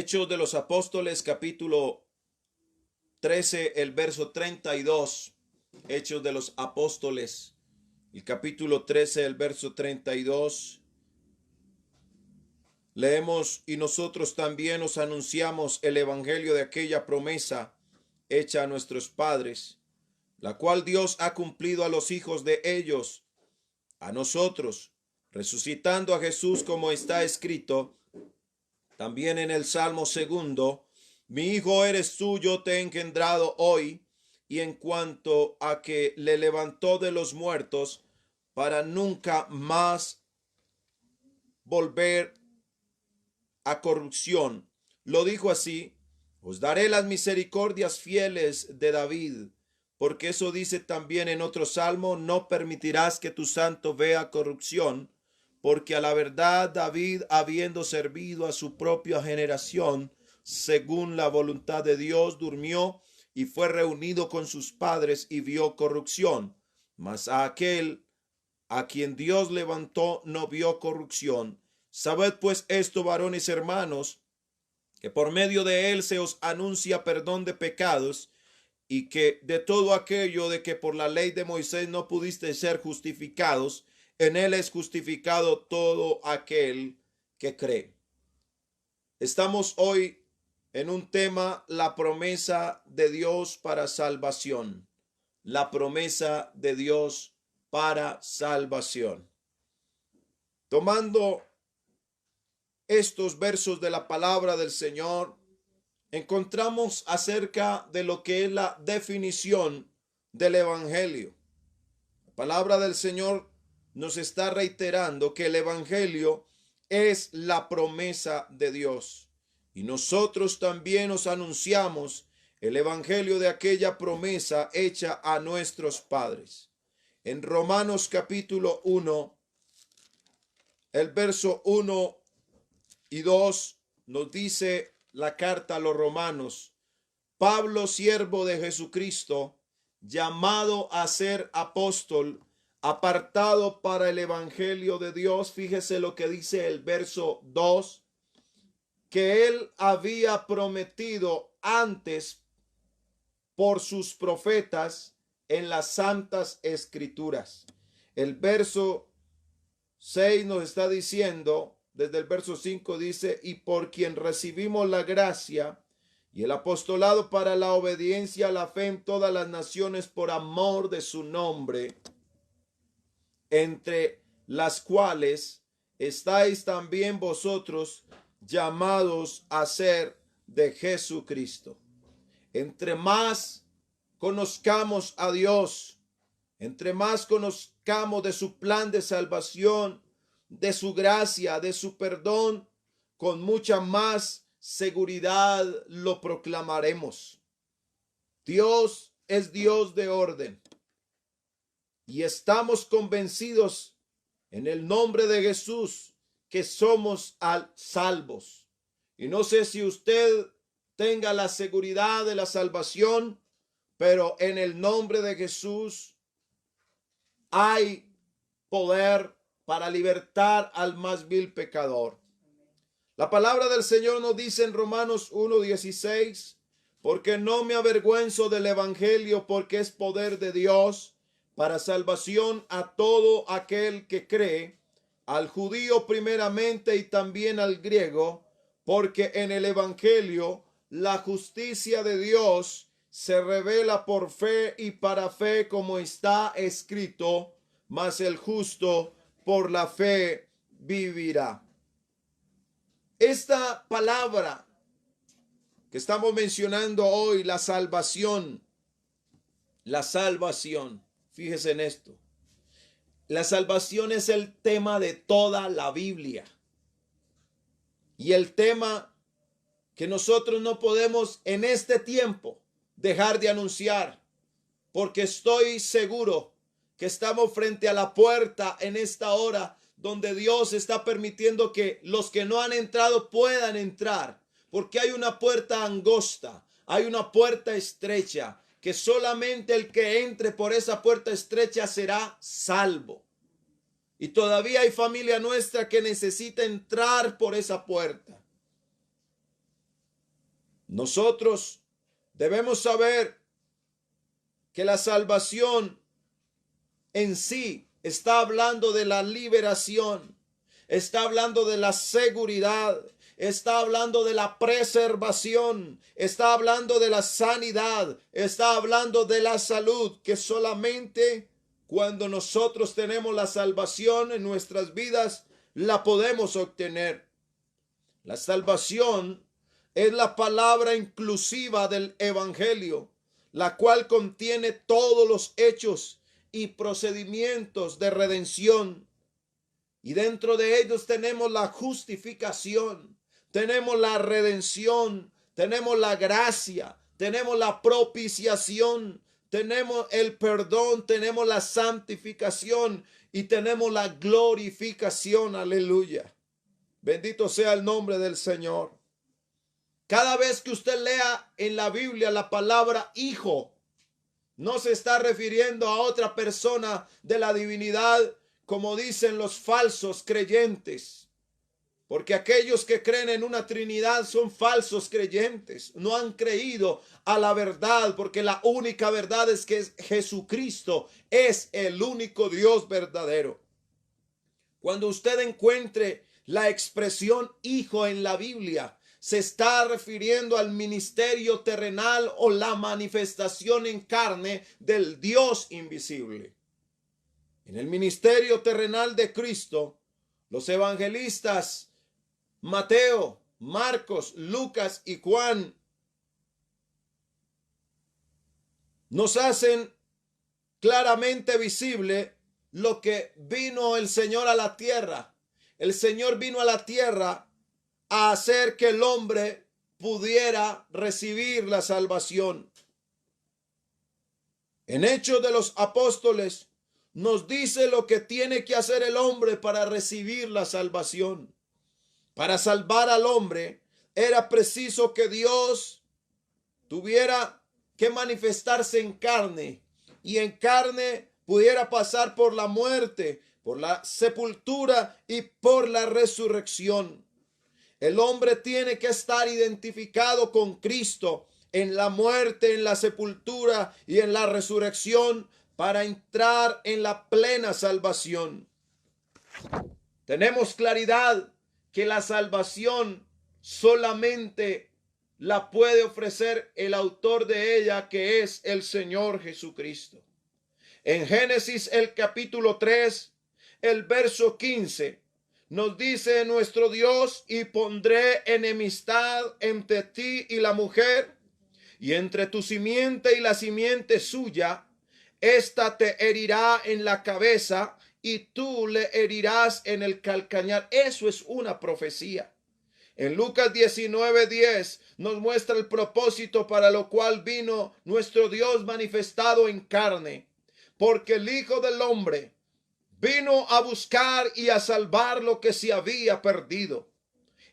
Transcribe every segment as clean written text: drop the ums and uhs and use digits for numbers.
Hechos de los Apóstoles, capítulo 13, el verso 32. Hechos de los Apóstoles, el capítulo 13, el verso 32. Leemos: y nosotros también os anunciamos el evangelio de aquella promesa hecha a nuestros padres, la cual Dios ha cumplido a los hijos de ellos, a nosotros, resucitando a Jesús, como está escrito también en el Salmo segundo: mi hijo eres tú, yo te he engendrado hoy. Y en cuanto a que le levantó de los muertos, para nunca más volver a corrupción, lo dijo así: os daré las misericordias fieles de David, porque eso dice también en otro salmo: no permitirás que tu santo vea corrupción. Porque a la verdad David, habiendo servido a su propia generación, según la voluntad de Dios, durmió y fue reunido con sus padres y vio corrupción. Mas a aquel a quien Dios levantó no vio corrupción. Sabed pues esto, varones hermanos, que por medio de él se os anuncia perdón de pecados, y que de todo aquello de que por la ley de Moisés no pudiste ser justificados, en él es justificado todo aquel que cree. Estamos hoy en un tema: la promesa de Dios para salvación. La promesa de Dios para salvación. Tomando estos versos de la palabra del Señor, encontramos acerca de lo que es la definición del evangelio. La palabra del Señor nos está reiterando que el evangelio es la promesa de Dios, y nosotros también os anunciamos el evangelio de aquella promesa hecha a nuestros padres. En Romanos capítulo 1, el verso 1 y 2 nos dice la carta a los romanos: Pablo, siervo de Jesucristo, llamado a ser apóstol, apartado para el evangelio de Dios. Fíjese lo que dice el verso 2, que él había prometido antes por sus profetas en las santas escrituras. El verso 6 nos está diciendo, desde el verso 5 dice: y por quien recibimos la gracia y el apostolado para la obediencia a la fe en todas las naciones, por amor de su nombre, entre las cuales estáis también vosotros, llamados a ser de Jesucristo. Entre más conozcamos a Dios, entre más conozcamos de su plan de salvación, de su gracia, de su perdón, con mucha más seguridad lo proclamaremos. Dios es Dios de orden, y estamos convencidos en el nombre de Jesús que somos salvos. Y no sé si usted tenga la seguridad de la salvación, pero en el nombre de Jesús hay poder para libertar al más vil pecador. La palabra del Señor nos dice en Romanos 1:16: porque no me avergüenzo del evangelio, porque es poder de Dios para salvación a todo aquel que cree, al judío primeramente y también al griego, porque en el evangelio la justicia de Dios se revela por fe y para fe, como está escrito: mas el justo por la fe vivirá. Esta palabra que estamos mencionando hoy, la salvación, fíjese en esto: la salvación es el tema de toda la Biblia, y el tema que nosotros no podemos en este tiempo dejar de anunciar, porque estoy seguro que estamos frente a la puerta en esta hora, donde Dios está permitiendo que los que no han entrado puedan entrar, porque hay una puerta angosta, hay una puerta estrecha, que solamente el que entre por esa puerta estrecha será salvo. Y todavía hay familia nuestra que necesita entrar por esa puerta. Nosotros debemos saber que la salvación en sí está hablando de la liberación, está hablando de la seguridad, está hablando de la preservación, está hablando de la sanidad, está hablando de la salud, que solamente cuando nosotros tenemos la salvación en nuestras vidas, la podemos obtener. La salvación es la palabra inclusiva del Evangelio, la cual contiene todos los hechos y procedimientos de redención. Y dentro de ellos tenemos la justificación, tenemos la redención, tenemos la gracia, tenemos la propiciación, tenemos el perdón, tenemos la santificación y tenemos la glorificación. Aleluya. Bendito sea el nombre del Señor. Cada vez que usted lea en la Biblia la palabra hijo, no se está refiriendo a otra persona de la divinidad, como dicen los falsos creyentes. Porque aquellos que creen en una Trinidad son falsos creyentes. No han creído a la verdad, porque la única verdad es que Jesucristo es el único Dios verdadero. Cuando usted encuentre la expresión hijo en la Biblia, se está refiriendo al ministerio terrenal o la manifestación en carne del Dios invisible. En el ministerio terrenal de Cristo, los evangelistas Mateo, Marcos, Lucas y Juan nos hacen claramente visible lo que vino el Señor a la tierra. El Señor vino a la tierra a hacer que el hombre pudiera recibir la salvación. En Hechos de los Apóstoles nos dice lo que tiene que hacer el hombre para recibir la salvación. Para salvar al hombre era preciso que Dios tuviera que manifestarse en carne, y en carne pudiera pasar por la muerte, por la sepultura y por la resurrección. El hombre tiene que estar identificado con Cristo en la muerte, en la sepultura y en la resurrección para entrar en la plena salvación. Tenemos claridad que la salvación solamente la puede ofrecer el autor de ella, que es el Señor Jesucristo. En Génesis el capítulo 3, el verso 15, nos dice nuestro Dios: y pondré enemistad entre ti y la mujer, y entre tu simiente y la simiente suya. Ésta te herirá en la cabeza y tú le herirás en el calcañar. Eso es una profecía. En Lucas 19:10 nos muestra el propósito para lo cual vino nuestro Dios manifestado en carne. Porque el Hijo del Hombre vino a buscar y a salvar lo que se había perdido.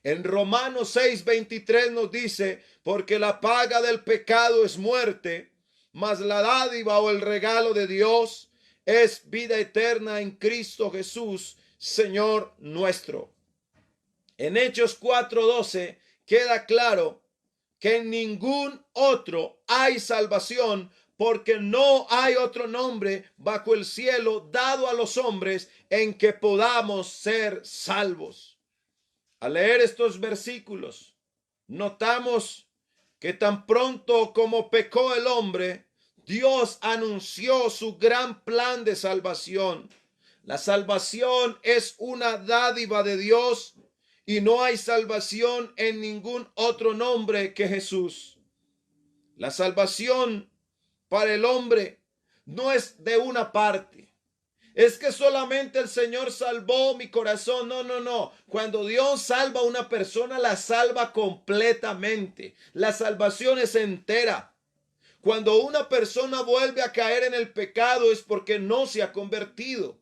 En Romanos 6:23 nos dice: porque la paga del pecado es muerte, mas la dádiva o el regalo de Dios es vida eterna en Cristo Jesús, Señor nuestro. En Hechos 4:12 queda claro que en ningún otro hay salvación, porque no hay otro nombre bajo el cielo dado a los hombres en que podamos ser salvos. Al leer estos versículos, notamos que tan pronto como pecó el hombre, Dios anunció su gran plan de salvación. La salvación es una dádiva de Dios y no hay salvación en ningún otro nombre que Jesús. La salvación para el hombre no es de una parte. Es que solamente el Señor salvó mi corazón. No, no, no. Cuando Dios salva a una persona, la salva completamente. La salvación es entera. Cuando una persona vuelve a caer en el pecado es porque no se ha convertido.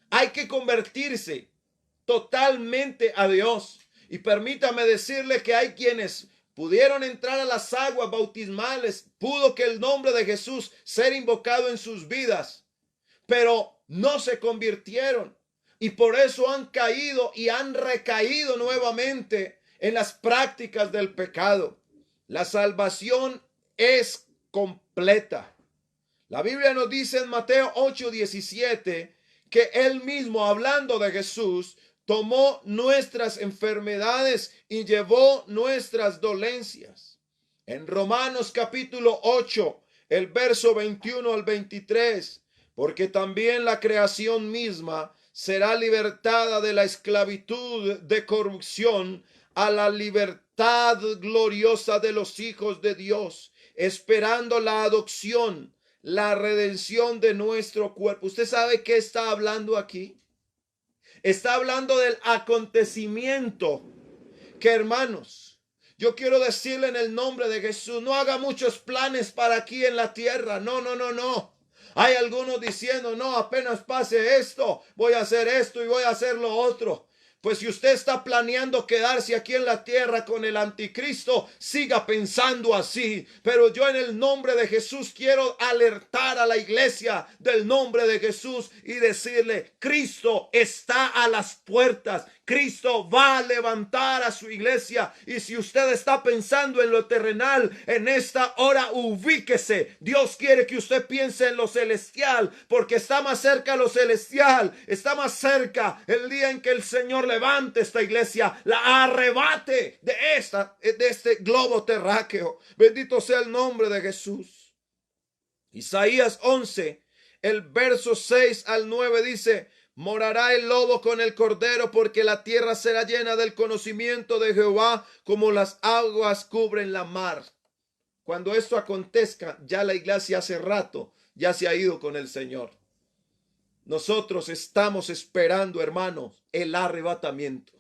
Hay que convertirse totalmente a Dios. Y permítame decirle que hay quienes pudieron entrar a las aguas bautismales, pudo que el nombre de Jesús ser invocado en sus vidas, pero no se convirtieron, y por eso han caído y han recaído nuevamente en las prácticas del pecado. La salvación es completa. La Biblia nos dice en Mateo 8:17 que Él mismo, hablando de Jesús, tomó nuestras enfermedades y llevó nuestras dolencias. En Romanos capítulo 8, el verso 21 al 23, porque también la creación misma será libertada de la esclavitud de corrupción a la libertad gloriosa de los hijos de Dios, esperando la adopción, la redención de nuestro cuerpo. ¿Usted sabe qué está hablando aquí? Está hablando del acontecimiento que, hermanos, yo quiero decirle en el nombre de Jesús, no haga muchos planes para aquí en la tierra. No, no, no, no. Hay algunos diciendo, no, apenas pase esto, voy a hacer esto y voy a hacer lo otro. Pues si usted está planeando quedarse aquí en la tierra con el anticristo, siga pensando así. Pero yo en el nombre de Jesús quiero alertar a la iglesia del nombre de Jesús y decirle, Cristo está a las puertas. Cristo va a levantar a su iglesia. Y si usted está pensando en lo terrenal, en esta hora ubíquese. Dios quiere que usted piense en lo celestial, porque está más cerca lo celestial. Está más cerca el día en que el Señor levante esta iglesia, la arrebate de este globo terráqueo. Bendito sea el nombre de Jesús. Isaías 11, el verso 6 al 9 dice, morará el lobo con el cordero, porque la tierra será llena del conocimiento de Jehová, como las aguas cubren la mar. Cuando esto acontezca, ya la iglesia hace rato ya se ha ido con el Señor. Nosotros estamos esperando, hermanos, el arrebatamiento.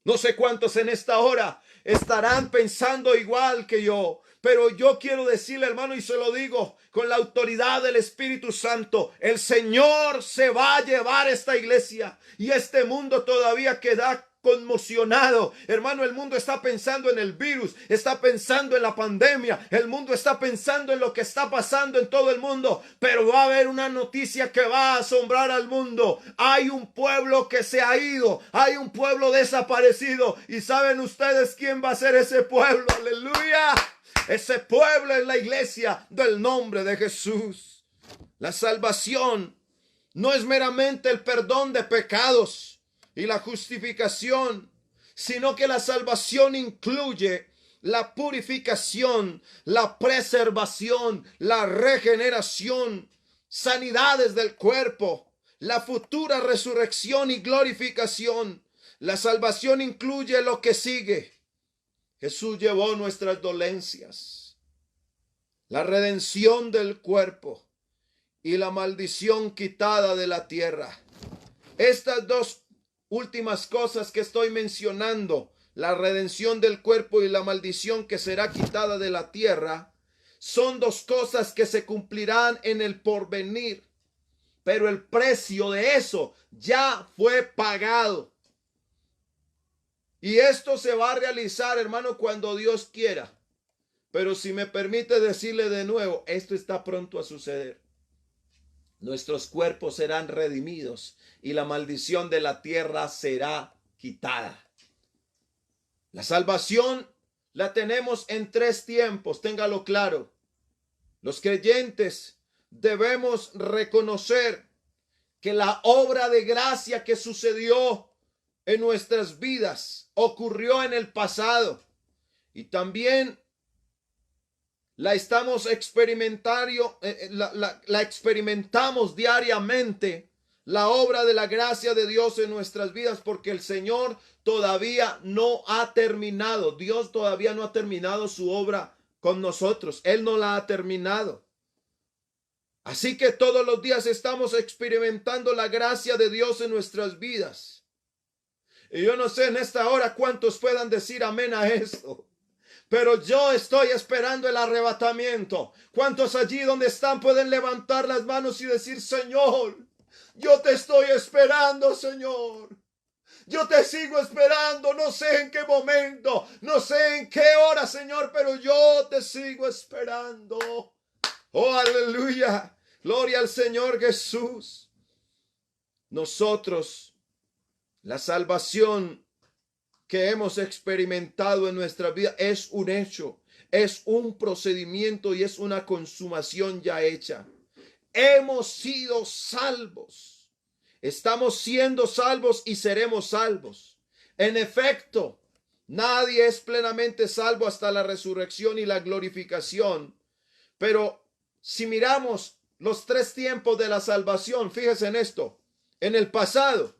No sé cuántos en esta hora estarán pensando igual que yo, pero yo quiero decirle, hermano, y se lo digo con la autoridad del Espíritu Santo, el Señor se va a llevar esta iglesia y este mundo todavía queda conmocionado. Hermano, el mundo está pensando en el virus, está pensando en la pandemia, el mundo está pensando en lo que está pasando en todo el mundo, pero va a haber una noticia que va a asombrar al mundo. Hay un pueblo que se ha ido, hay un pueblo desaparecido, y ¿saben ustedes quién va a ser ese pueblo? Aleluya. Ese pueblo es la iglesia del nombre de Jesús. La salvación no es meramente el perdón de pecados y la justificación, sino que la salvación incluye la purificación, la preservación, la regeneración, sanidades del cuerpo, la futura resurrección y glorificación. La salvación incluye lo que sigue. Jesús llevó nuestras dolencias, la redención del cuerpo y la maldición quitada de la tierra. Estas dos últimas cosas que estoy mencionando, la redención del cuerpo y la maldición que será quitada de la tierra, son dos cosas que se cumplirán en el porvenir. Pero el precio de eso ya fue pagado. Y esto se va a realizar, hermano, cuando Dios quiera. Pero si me permite decirle de nuevo, esto está pronto a suceder. Nuestros cuerpos serán redimidos y la maldición de la tierra será quitada. La salvación la tenemos en 3 tiempos, téngalo claro. Los creyentes debemos reconocer que la obra de gracia que sucedió en nuestras vidas ocurrió en el pasado y también la estamos experimentando, la experimentamos diariamente, la obra de la gracia de Dios en nuestras vidas, porque el Señor todavía no ha terminado. Dios todavía no ha terminado su obra con nosotros. Él no la ha terminado. Así que todos los días estamos experimentando la gracia de Dios en nuestras vidas. Y yo no sé en esta hora cuántos puedan decir amén a esto. Pero yo estoy esperando el arrebatamiento. ¿Cuántos allí donde están pueden levantar las manos y decir, Señor, yo te estoy esperando, Señor? Yo te sigo esperando, no sé en qué momento, no sé en qué hora, Señor, pero yo te sigo esperando. Oh, aleluya. Gloria al Señor Jesús. Nosotros, la salvación que hemos experimentado en nuestra vida es un hecho. es un procedimiento y es una consumación ya hecha. Hemos sido salvos. Estamos siendo salvos y seremos salvos. En efecto, nadie es plenamente salvo hasta la resurrección y la glorificación. Pero si miramos los tres tiempos de la salvación, fíjese en esto. En el pasado,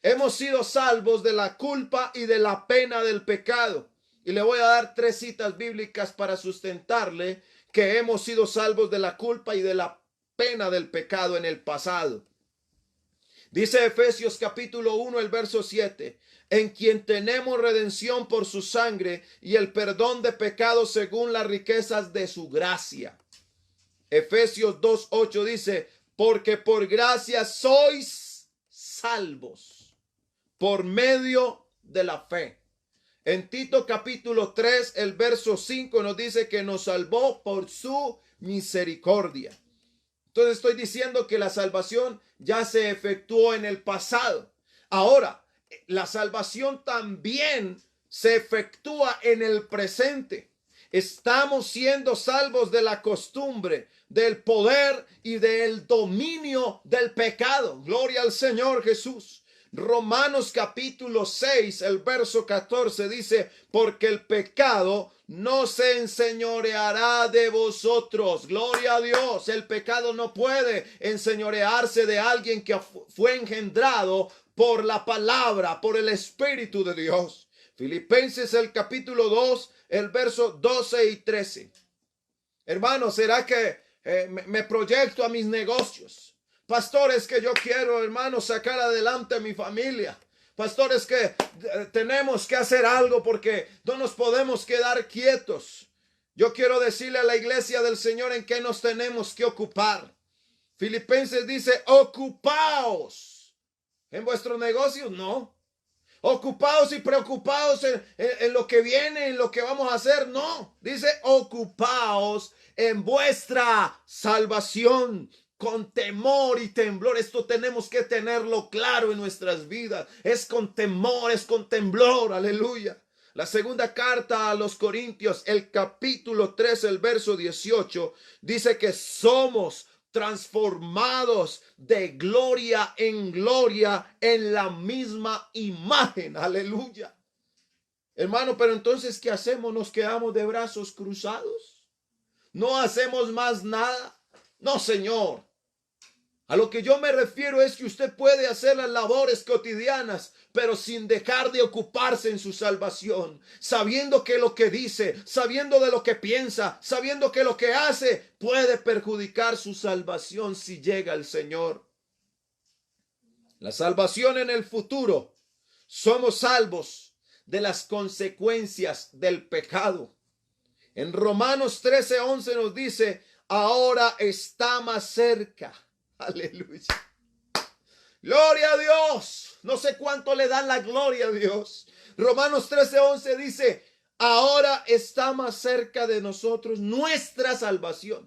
hemos sido salvos de la culpa y de la pena del pecado. Y le voy a dar tres citas bíblicas para sustentarle que hemos sido salvos de la culpa y de la pena del pecado en el pasado. Dice Efesios capítulo 1, el verso 7, en quien tenemos redención por su sangre y el perdón de pecados según las riquezas de su gracia. Efesios 2:8 dice, porque por gracia sois salvos por medio de la fe. En Tito capítulo 3, el verso 5 nos dice que nos salvó por su misericordia. Entonces estoy diciendo que la salvación ya se efectuó en el pasado. Ahora, la salvación también se efectúa en el presente. Estamos siendo salvos de la costumbre, del poder y del dominio del pecado. Gloria al Señor Jesús. Romanos capítulo 6, el verso 14 dice, porque el pecado no se enseñoreará de vosotros. Gloria a Dios. El pecado no puede enseñorearse de alguien que fue engendrado por la palabra, por el Espíritu de Dios. Filipenses el capítulo 2, el verso 12 y 13. Hermano, ¿será que me proyecto a mis negocios? Pastores, que yo quiero, hermano, sacar adelante a mi familia. Pastores, que tenemos que hacer algo porque no nos podemos quedar quietos. Yo quiero decirle a la iglesia del Señor en qué nos tenemos que ocupar. Filipenses dice, ocupaos. ¿En vuestros negocios? No. Ocupaos y preocupaos en lo que viene, en lo que vamos a hacer. No. Dice, ocupaos en vuestra salvación con temor y temblor. Esto tenemos que tenerlo claro en nuestras vidas. Es con temor, es con temblor. Aleluya. La segunda carta a los Corintios, el capítulo 3, el verso 18, dice que somos transformados de gloria en gloria en la misma imagen. Aleluya. Hermano, pero entonces, ¿qué hacemos? ¿Nos quedamos de brazos cruzados? ¿No hacemos más nada? No, Señor. A lo que yo me refiero es que usted puede hacer las labores cotidianas, pero sin dejar de ocuparse en su salvación, sabiendo que lo que dice, sabiendo de lo que piensa, sabiendo que lo que hace puede perjudicar su salvación si llega el Señor. La salvación en el futuro. Somos salvos de las consecuencias del pecado. En Romanos 13:11 nos dice, ahora está más cerca. Aleluya. Gloria a Dios. No sé cuánto le dan la gloria a Dios. Romanos 13:11 dice, ahora está más cerca de nosotros nuestra salvación.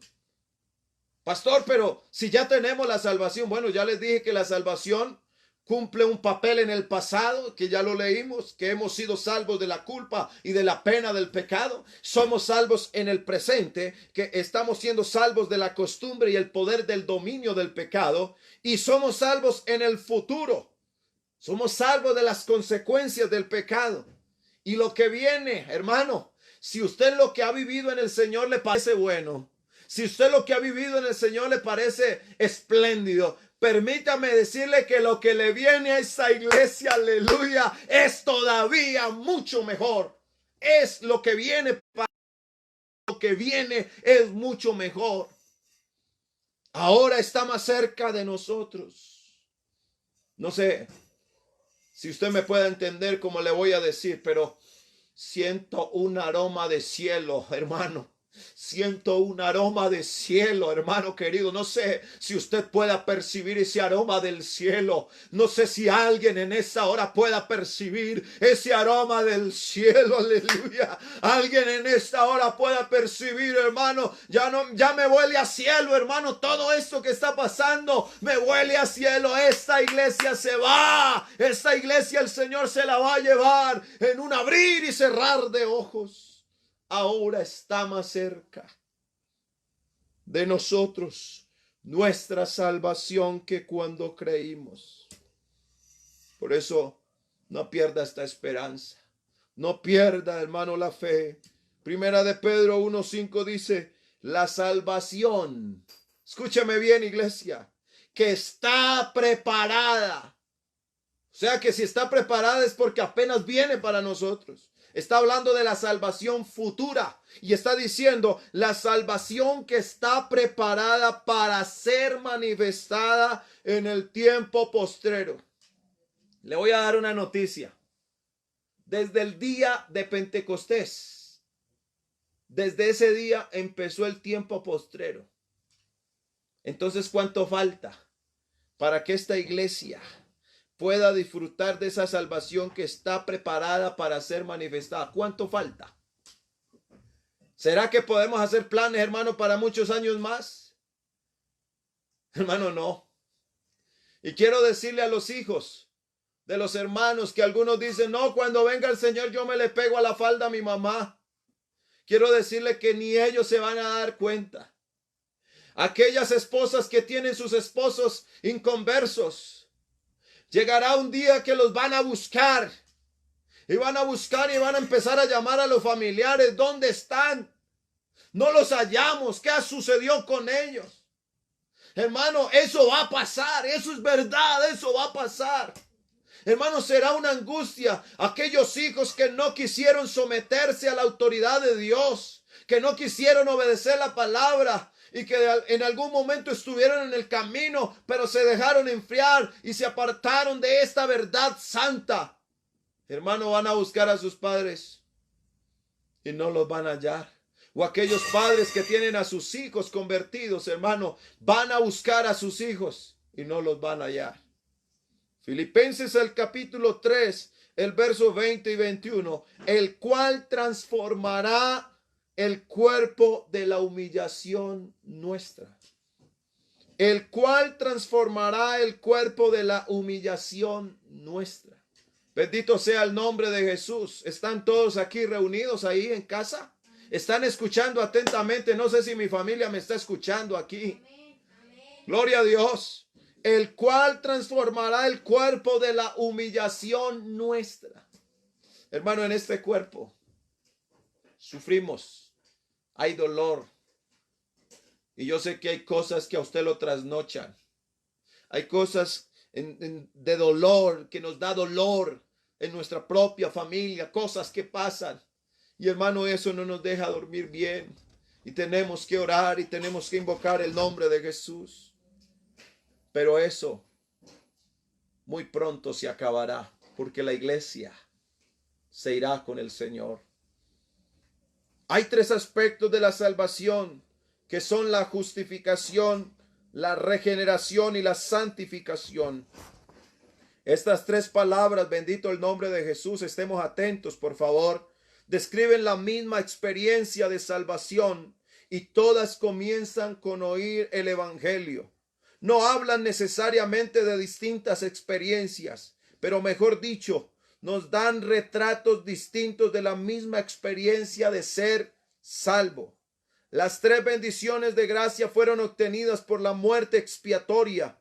Pastor, pero si ya tenemos la salvación, bueno, ya les dije que la salvación cumple un papel en el pasado, que ya lo leímos, que hemos sido salvos de la culpa y de la pena del pecado. Somos salvos en el presente, que estamos siendo salvos de la costumbre y el poder del dominio del pecado. Y somos salvos en el futuro. Somos salvos de las consecuencias del pecado. Y lo que viene, hermano, si usted lo que ha vivido en el Señor le parece bueno, si usted lo que ha vivido en el Señor le parece espléndido, permítame decirle que lo que le viene a esa iglesia, aleluya, es todavía mucho mejor. Es lo que viene para lo que viene es mucho mejor. Ahora está más cerca de nosotros. No sé si usted me puede entender como le voy a decir, pero siento un aroma de cielo, hermano. Siento un aroma de cielo, hermano querido. No sé si usted pueda percibir ese aroma del cielo. No sé si alguien en esa hora pueda percibir ese aroma del cielo. Aleluya. Alguien en esta hora pueda percibir, hermano. Ya me huele a cielo, hermano. Todo esto que está pasando me huele a cielo. Esta iglesia se va. Esta iglesia el Señor se la va a llevar en un abrir y cerrar de ojos. ahora está más cerca de nosotros nuestra salvación que cuando creímos. Por eso no pierda esta esperanza. No pierda, hermano, la fe. Primera de Pedro 1:5 dice, la salvación, escúchame bien, iglesia, que está preparada. O sea que si está preparada es porque apenas viene para nosotros. Está hablando de la salvación futura y está diciendo la salvación que está preparada para ser manifestada en el tiempo postrero. Le voy a dar una noticia. Desde el día de Pentecostés, desde ese día empezó el tiempo postrero. Entonces, ¿cuánto falta para que esta iglesia pueda disfrutar de esa salvación que está preparada para ser manifestada? ¿Cuánto falta? ¿Será que podemos hacer planes, hermano, para muchos años más? Hermano, no. Y quiero decirle a los hijos de los hermanos que algunos dicen, no, cuando venga el Señor yo me le pego a la falda a mi mamá. Quiero decirle que ni ellos se van a dar cuenta. Aquellas esposas que tienen sus esposos inconversos, llegará un día que los van a buscar. Y van a buscar y van a empezar a llamar a los familiares. ¿Dónde están? No los hallamos. ¿Qué sucedió con ellos? Hermano, eso va a pasar. Eso es verdad. Eso va a pasar. Hermano, será una angustia. Aquellos hijos que no quisieron someterse a la autoridad de Dios, que no quisieron obedecer la palabra y que en algún momento estuvieron en el camino, pero se dejaron enfriar y se apartaron de esta verdad santa. Hermano, van a buscar a sus padres y no los van a hallar. O aquellos padres que tienen a sus hijos convertidos, hermano, van a buscar a sus hijos y no los van a hallar. Filipenses el capítulo 3, el verso 20 y 21, el cual transformará el cuerpo de la humillación nuestra. El cual transformará el cuerpo de la humillación nuestra. Bendito sea el nombre de Jesús. ¿Están todos aquí reunidos ahí en casa? ¿Están escuchando atentamente? No sé si mi familia me está escuchando aquí. Gloria a Dios. El cual transformará el cuerpo de la humillación nuestra. Hermano, en este cuerpo sufrimos, hay dolor. Y yo sé que hay cosas que a usted lo trasnochan. Hay cosas de dolor, que nos da dolor en nuestra propia familia, cosas que pasan. Y hermano, eso no nos deja dormir bien. Y tenemos que orar y tenemos que invocar el nombre de Jesús. Pero eso muy pronto se acabará, porque la iglesia se irá con el Señor. Hay tres aspectos de la salvación, que son la justificación, la regeneración y la santificación. Estas tres palabras, bendito el nombre de Jesús, estemos atentos, por favor, describen la misma experiencia de salvación y todas comienzan con oír el evangelio. No hablan necesariamente de distintas experiencias, pero mejor dicho, nos dan retratos distintos de la misma experiencia de ser salvo. Las tres bendiciones de gracia fueron obtenidas por la muerte expiatoria.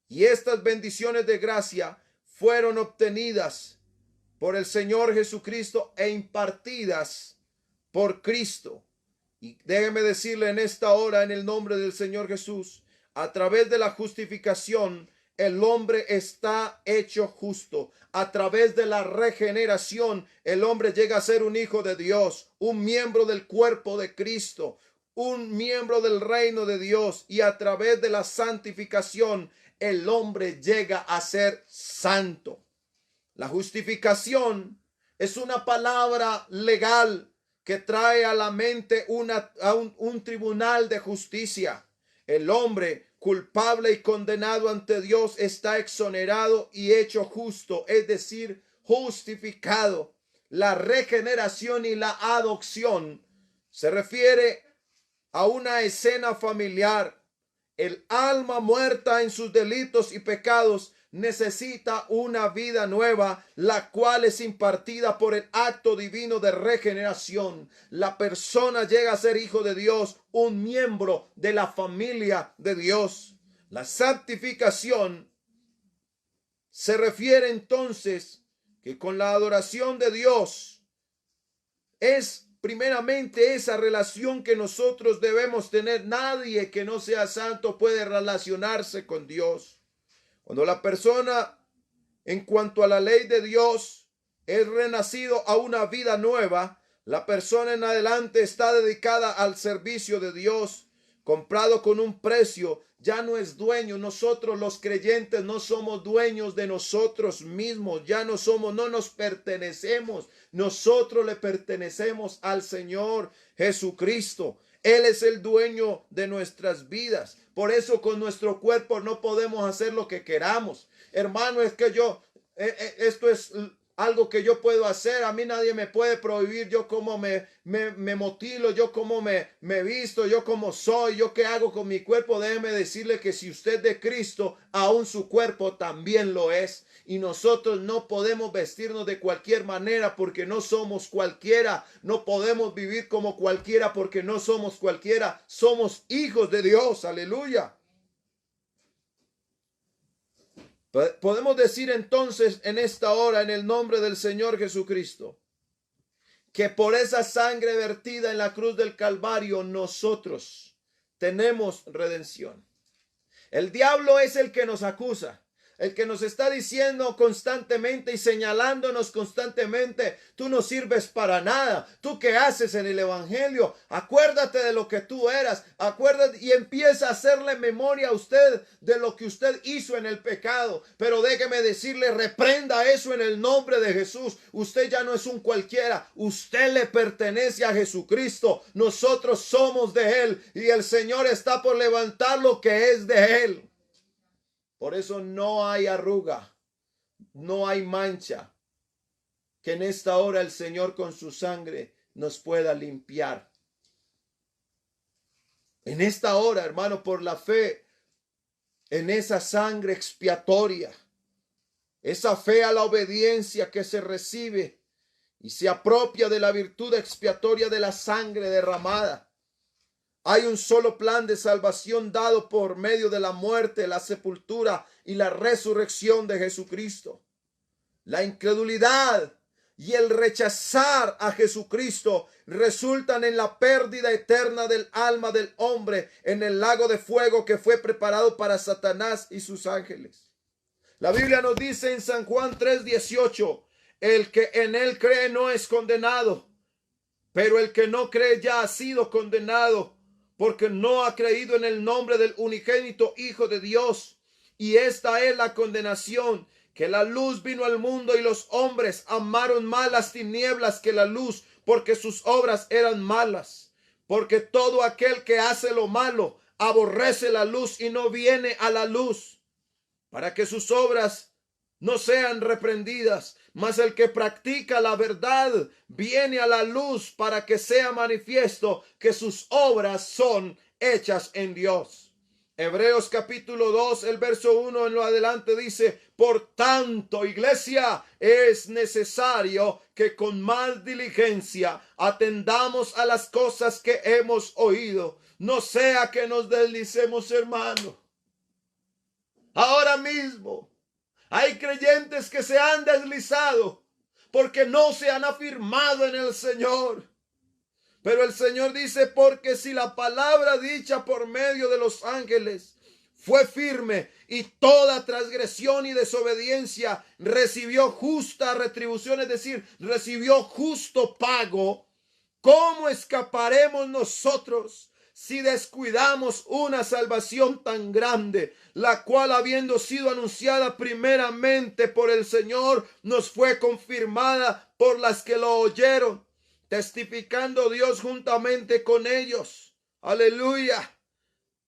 Y estas bendiciones de gracia fueron obtenidas por el Señor Jesucristo e impartidas por Cristo. Y déjeme decirle en esta hora, en el nombre del Señor Jesús, a través de la justificación, el hombre está hecho justo. A través de la regeneración, el hombre llega a ser un hijo de Dios, un miembro del cuerpo de Cristo, un miembro del reino de Dios. Y a través de la santificación, el hombre llega a ser santo. La justificación es una palabra legal que trae a la mente un tribunal de justicia. El hombre culpable y condenado ante Dios está exonerado y hecho justo, es decir, justificado. La regeneración y la adopción se refiere a una escena familiar El alma muerta en sus delitos y pecados necesita una vida nueva, la cual es impartida por el acto divino de regeneración. La persona llega a ser hijo de Dios, un miembro de la familia de Dios. La santificación se refiere entonces que con la adoración de Dios es primeramente esa relación que nosotros debemos tener. Nadie que no sea santo puede relacionarse con Dios. Cuando la persona, en cuanto a la ley de Dios, es renacido a una vida nueva, la persona en adelante está dedicada al servicio de Dios, comprado con un precio, ya no es dueño. Nosotros los creyentes no somos dueños de nosotros mismos, ya no nos pertenecemos, nosotros le pertenecemos al Señor Jesucristo. Él es el dueño de nuestras vidas. Por eso con nuestro cuerpo no podemos hacer lo que queramos. Hermano, es que esto es algo que yo puedo hacer. A mí nadie me puede prohibir yo cómo me motilo, yo cómo me visto, yo cómo soy, yo qué hago con mi cuerpo. Déjeme decirle que si usted es de Cristo, aún su cuerpo también lo es. Y nosotros no podemos vestirnos de cualquier manera porque no somos cualquiera. No podemos vivir como cualquiera porque no somos cualquiera. Somos hijos de Dios. Aleluya. Podemos decir entonces en esta hora, en el nombre del Señor Jesucristo, que por esa sangre vertida en la cruz del Calvario nosotros tenemos redención. El diablo es el que nos acusa, el que nos está diciendo constantemente y señalándonos constantemente: tú no sirves para nada, tú qué haces en el evangelio, acuérdate de lo que tú eras, acuérdate, y empieza a hacerle memoria a usted de lo que usted hizo en el pecado. Pero déjeme decirle, reprenda eso en el nombre de Jesús. Usted ya no es un cualquiera, usted le pertenece a Jesucristo, nosotros somos de Él y el Señor está por levantar lo que es de Él. Por eso no hay arruga, no hay mancha, que en esta hora el Señor con su sangre nos pueda limpiar. En esta hora, hermano, por la fe en esa sangre expiatoria, esa fe a la obediencia que se recibe y se apropia de la virtud expiatoria de la sangre derramada. Hay un solo plan de salvación dado por medio de la muerte, la sepultura y la resurrección de Jesucristo. La incredulidad y el rechazar a Jesucristo resultan en la pérdida eterna del alma del hombre en el lago de fuego que fue preparado para Satanás y sus ángeles. La Biblia nos dice en San Juan 3:18, el que en él cree no es condenado, pero el que no cree ya ha sido condenado, porque no ha creído en el nombre del unigénito Hijo de Dios. Y esta es la condenación, que la luz vino al mundo y los hombres amaron más las tinieblas que la luz, porque sus obras eran malas. Porque todo aquel que hace lo malo aborrece la luz y no viene a la luz, para que sus obras no sean reprendidas. Mas el que practica la verdad viene a la luz para que sea manifiesto que sus obras son hechas en Dios. Hebreos capítulo 2, el verso 1 en lo adelante dice: por tanto, iglesia, es necesario que con más diligencia atendamos a las cosas que hemos oído, no sea que nos deslicemos, hermano. Ahora mismo hay creyentes que se han deslizado porque no se han afirmado en el Señor. Pero el Señor dice: porque si la palabra dicha por medio de los ángeles fue firme, y toda transgresión y desobediencia recibió justa retribución, es decir, recibió justo pago, ¿cómo escaparemos nosotros si descuidamos una salvación tan grande, la cual, habiendo sido anunciada primeramente por el Señor, nos fue confirmada por las que lo oyeron, testificando Dios juntamente con ellos? Aleluya.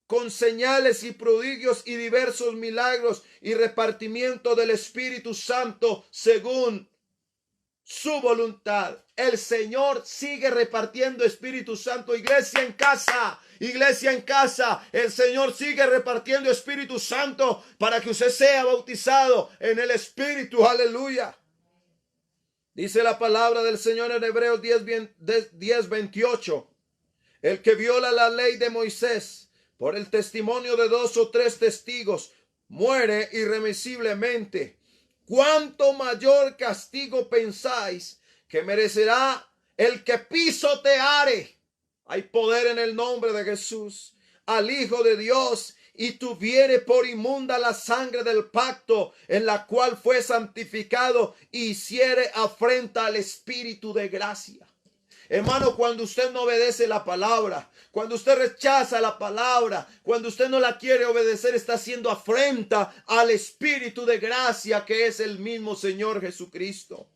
Con señales y prodigios y diversos milagros y repartimiento del Espíritu Santo según su voluntad. El Señor sigue repartiendo Espíritu Santo. Iglesia en casa, Iglesia en casa, el Señor sigue repartiendo Espíritu Santo para que usted sea bautizado en el Espíritu. Aleluya. Dice la palabra del Señor en Hebreos 10:28. El que viola la ley de Moisés por el testimonio de 2 o 3 testigos muere irremisiblemente. ¿Cuánto mayor castigo pensáis que merecerá el que pisoteare? Hay poder en el nombre de Jesús al Hijo de Dios y tuviere por inmunda la sangre del pacto en la cual fue santificado y hiciere afrenta al Espíritu de gracia. Hermano, cuando usted no obedece la palabra, cuando usted rechaza la palabra, cuando usted no la quiere obedecer, está haciendo afrenta al Espíritu de gracia que es el mismo Señor Jesucristo.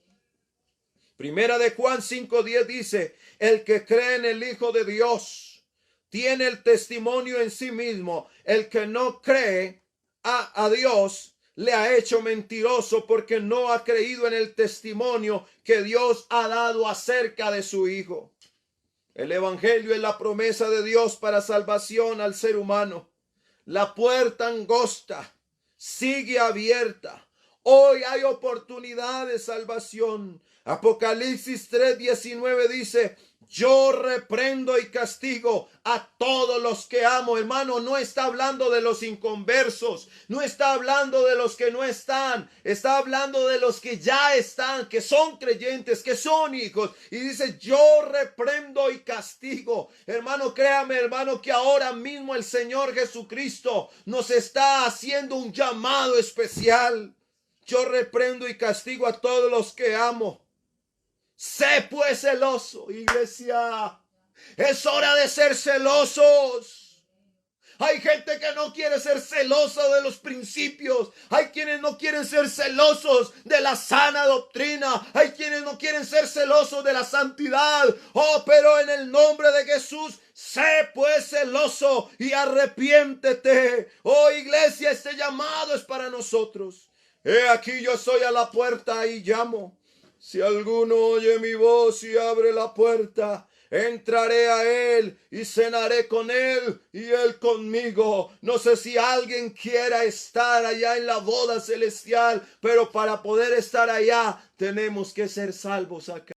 Primera de Juan 5:10 dice: el que cree en el Hijo de Dios tiene el testimonio en sí mismo. El que no cree a Dios le ha hecho mentiroso, porque no ha creído en el testimonio que Dios ha dado acerca de su Hijo. El Evangelio es la promesa de Dios para salvación al ser humano. La puerta angosta sigue abierta. Hoy hay oportunidad de salvación. Apocalipsis 3:19 dice: yo reprendo y castigo a todos los que amo. Hermano, no está hablando de los inconversos, no está hablando de los que no están, está hablando de los que ya están, que son creyentes, que son hijos. Y dice: yo reprendo y castigo. Hermano, créame, hermano, que ahora mismo el Señor Jesucristo nos está haciendo un llamado especial. Yo reprendo y castigo a todos los que amo. Sé pues celoso, iglesia. Es hora de ser celosos. Hay gente que no quiere ser celosa de los principios. Hay quienes no quieren ser celosos de la sana doctrina. Hay quienes no quieren ser celosos de la santidad. Oh, pero en el nombre de Jesús, sé pues celoso y arrepiéntete. Oh, iglesia, este llamado es para nosotros. He aquí, yo soy a la puerta y llamo. Si alguno oye mi voz y abre la puerta, entraré a él y cenaré con él y él conmigo. No sé si alguien quiera estar allá en la boda celestial, pero para poder estar allá tenemos que ser salvos acá.